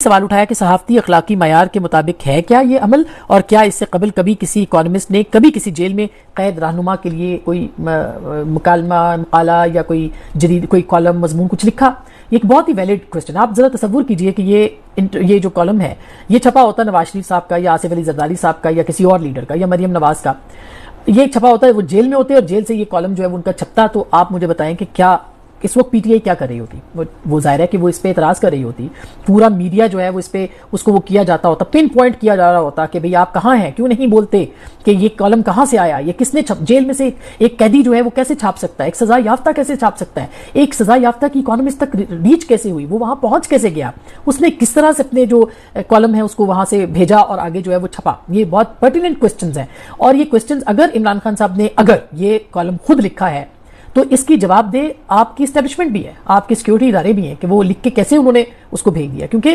सवाल उठाया कि सहाफती अखलाकी मयार के मुताबिक है क्या ये अमल, और क्या इससे कबल कभी किसी इकोनॉमिस्ट ने कभी किसी जेल में कैद रहनुमा के लिए कोई मकाला या कोई जदीद कोई कॉलम मजमून कुछ लिखा। ये एक बहुत ही वैलिड क्वेश्चन। आप जरा तसव्वुर कीजिए कि ये जो कॉलम है ये छपा होता नवाज शरीफ साहब का या आसिफ अली जरदारी साहब का या किसी और लीडर का या मरियम नवाज का, ये छपा होता है, वो जेल में होते हैं और जेल से ये कॉलम जो है वो उनका छपता। तो आप मुझे बताएं कि क्या इस वक्त पीटीआई क्या कर रही होती? वो जाहिर है कि वो इस पे एतराज कर रही होती, पूरा मीडिया जो है वो इस पे उसको वो किया जाता होता, पिन पॉइंट किया जा रहा होता कि भाई आप कहाँ हैं, क्यों नहीं बोलते कि ये कॉलम कहाँ से आया, ये किसने जेल में से एक कैदी जो है वो कैसे छाप सकता है, एक सजा याफ्ता कैसे छाप सकता है, एक सजा याफ्ता की इकोनॉमिस्ट तक रीच कैसे हुई, वो वहां पहुंच कैसे गया, उसने किस तरह से अपने जो कॉलम है उसको वहां से भेजा और आगे जो है वो छपा। ये बहुत पर्टिनेंट क्वेश्चन है और ये क्वेश्चन अगर इमरान खान साहब ने अगर ये कॉलम खुद लिखा है तो इसकी जवाब दे आपकी एस्टेब्लिशमेंट भी है, आपके सिक्योरिटी इदारे भी हैं कि वो लिख के कैसे उन्होंने उसको भेज दिया। क्योंकि